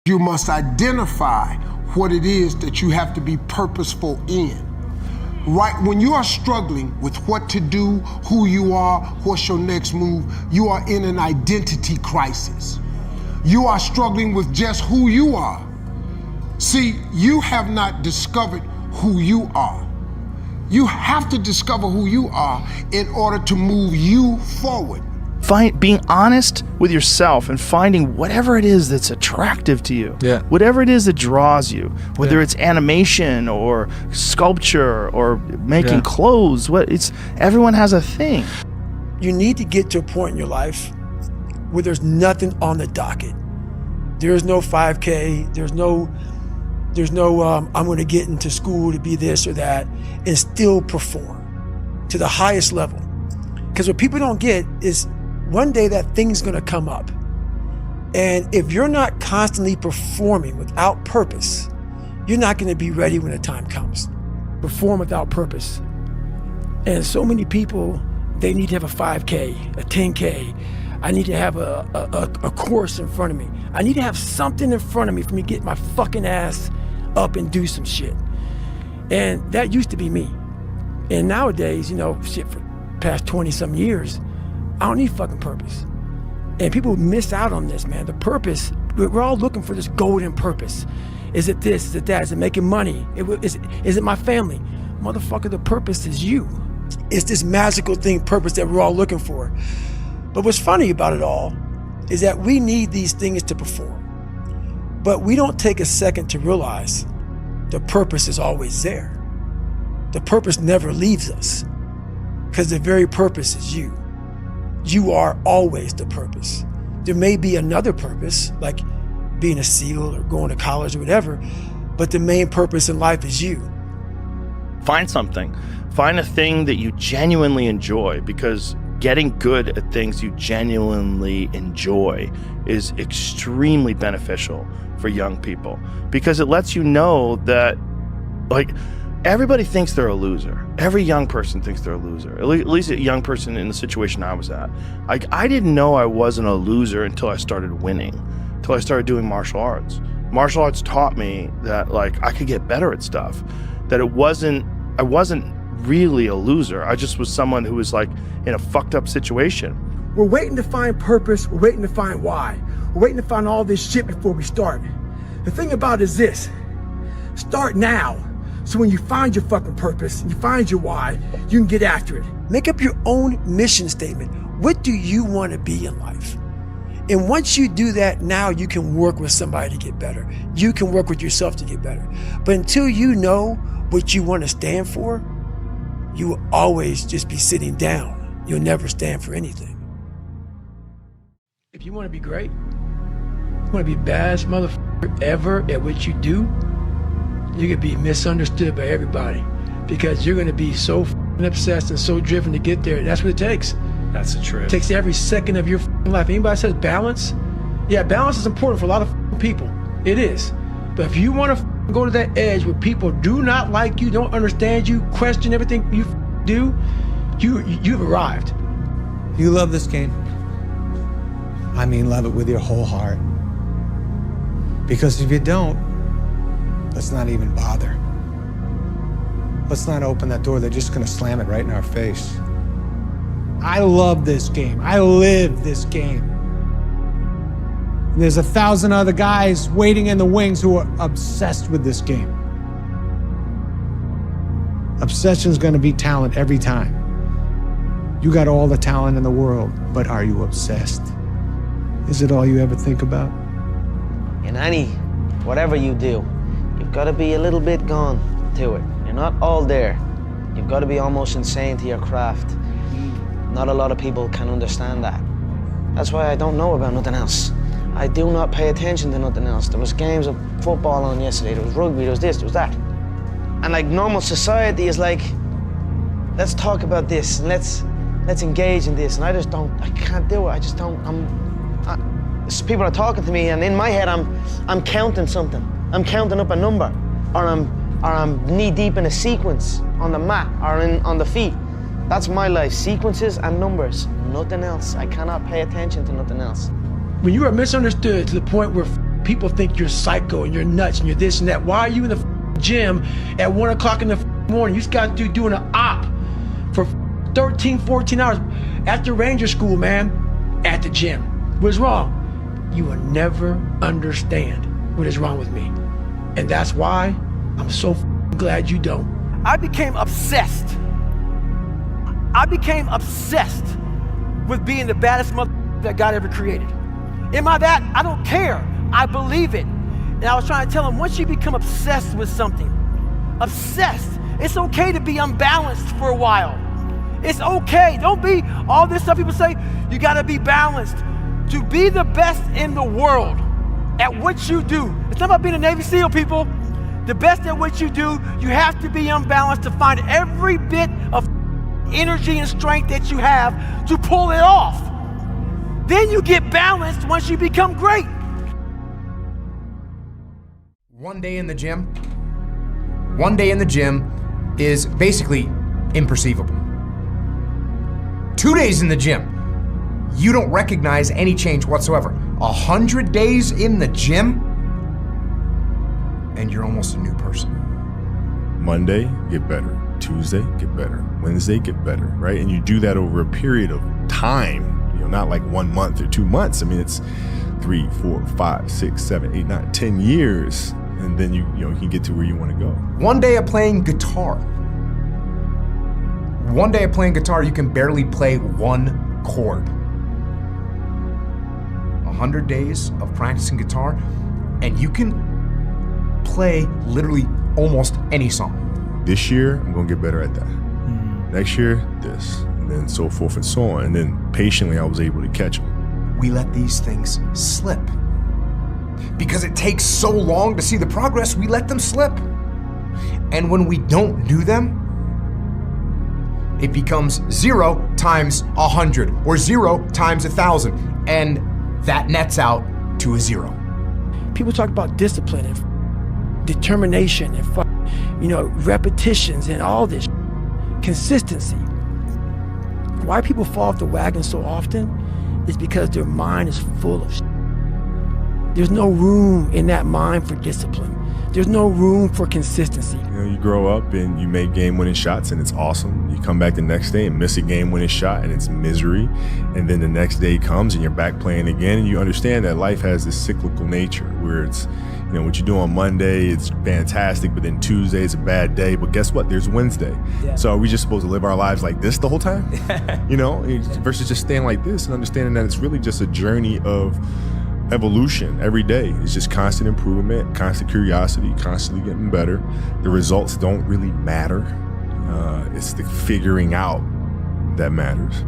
You must identify what it is that you have to be purposeful in. Right when you are struggling with what to do, who you are, what's your next move, you are in an identity crisis. You are struggling with just who you are. See, you have not discovered who you are. You have to discover who you are in order to move you forward. Being honest with yourself and finding whatever it is that's attractive to you. Yeah. Whatever it is that draws you, whether it's animation or sculpture or making clothes. Everyone has a thing. You need to get to a point in your life where there's nothing on the docket. There's no 5K, there's no I'm gonna get into school to be this or that, and still perform to the highest level. Because what people don't get is one day that thing's gonna come up. And if you're not constantly performing without purpose, you're not gonna be ready when the time comes. Perform without purpose. And so many people, they need to have a 5K, a 10K. I need to have a course in front of me. I need to have something in front of me for me to get my fucking ass up and do some shit. And that used to be me. And nowadays, for the past 20 some years, I don't need fucking purpose. And people miss out on this, man. The purpose, we're all looking for this golden purpose. Is it this, is it that, is it making money? Is it my family? Motherfucker, the purpose is you. It's this magical thing, purpose, that we're all looking for. But what's funny about it all is that we need these things to perform. But we don't take a second to realize the purpose is always there. The purpose never leaves us, because the very purpose is you. You are always the purpose. There may be another purpose, like being a SEAL or going to college or whatever, but the main purpose in life is you. Find something. Find a thing that you genuinely enjoy, because getting good at things you genuinely enjoy is extremely beneficial for young people, because it lets you know that, everybody thinks they're a loser. Every young person thinks they're a loser. At least a young person in the situation I was at. I didn't know I wasn't a loser until I started winning, until I started doing martial arts. Martial arts taught me that I could get better at stuff, that I wasn't really a loser. I just was someone who was in a fucked up situation. We're waiting to find purpose. We're waiting to find why. We're waiting to find all this shit before we start. The thing about it is this: start now. So when you find your fucking purpose and you find your why, you can get after it. Make up your own mission statement. What do you want to be in life? And once you do that, now you can work with somebody to get better. You can work with yourself to get better. But until you know what you want to stand for, you will always just be sitting down. You'll never stand for anything. If you want to be great, you want to be the baddest motherfucker ever at what you do, you're going to be misunderstood by everybody, because you're going to be so obsessed and so driven to get there. That's what it takes. That's the truth. It takes every second of your life. Anybody says balance? Yeah, balance is important for a lot of people. It is. But if you want to go to that edge where people do not like you, don't understand you, question everything you do, you've arrived. You love this game. I mean, love it with your whole heart. Because if you don't, let's not even bother. Let's not open that door. They're just gonna slam it right in our face. I love this game. I live this game. There's 1,000 other guys waiting in the wings who are obsessed with this game. Obsession's gonna beat talent every time. You got all the talent in the world, but are you obsessed? Is it all you ever think about? In whatever you do, you've got to be a little bit gone to it. You're not all there. You've got to be almost insane to your craft. Not a lot of people can understand that. That's why I don't know about nothing else. I do not pay attention to nothing else. There was games of football on yesterday, there was rugby, there was this, there was that. And normal society is let's talk about this, and let's engage in this. And I can't do it. I just don't, people are talking to me, and in my head I'm counting something. I'm counting up a number, or I'm knee deep in a sequence on the mat or on the feet. That's my life, sequences and numbers, nothing else. I cannot pay attention to nothing else. When you are misunderstood to the point where people think you're psycho and you're nuts and you're this and that. Why are you in the gym at 1 o'clock in the morning? You just got to doing an op for 13, 14 hours after Ranger School, man, at the gym. What's wrong? You will never understand what is wrong with me. And that's why I'm so glad you don't. I became obsessed. I became obsessed with being the baddest mother that God ever created. Am I that? I don't care. I believe it. And I was trying to tell him, once you become obsessed with something, obsessed, it's okay to be unbalanced for a while. It's okay. Don't be all this stuff people say, you gotta be balanced. To be the best in the world at what you do, it's not about being a Navy SEAL, people. The best at what you do, you have to be unbalanced to find every bit of energy and strength that you have to pull it off. Then you get balanced once you become great. One day in the gym is basically imperceivable. 2 days in the gym, you don't recognize any change whatsoever. 100 days in the gym, and you're almost a new person. Monday, get better. Tuesday, get better. Wednesday, get better, right? And you do that over a period of time, not like 1 month or 2 months. I mean, it's 3, 4, 5, 6, 7, 8, 9, 10 years. And then you can get to where you want to go. One day of playing guitar. You can barely play one chord. 100 days of practicing guitar, and you can play literally almost any song. This year, I'm going to get better at that. Next year, this, and then so forth and so on. And then patiently, I was able to catch them. We let these things slip. Because it takes so long to see the progress, we let them slip. And when we don't do them, it becomes 0 times 100 or 0 times 1,000. And that nets out to a 0. People talk about discipline and determination and repetitions and all this. Consistency. Why people fall off the wagon so often is because their mind is full of There's no room in that mind for discipline. There's no room for consistency. You grow up and you make game-winning shots and it's awesome. You come back the next day and miss a game-winning shot and it's misery. And then the next day comes and you're back playing again, and you understand that life has this cyclical nature where it's, what you do on Monday, it's fantastic, but then Tuesday is a bad day. But guess what? There's Wednesday. Yeah. So are we just supposed to live our lives like this the whole time? Versus just staying like this and understanding that it's really just a journey of evolution every day. It's just constant improvement, constant curiosity, constantly getting better. The results don't really matter. It's the figuring out that matters.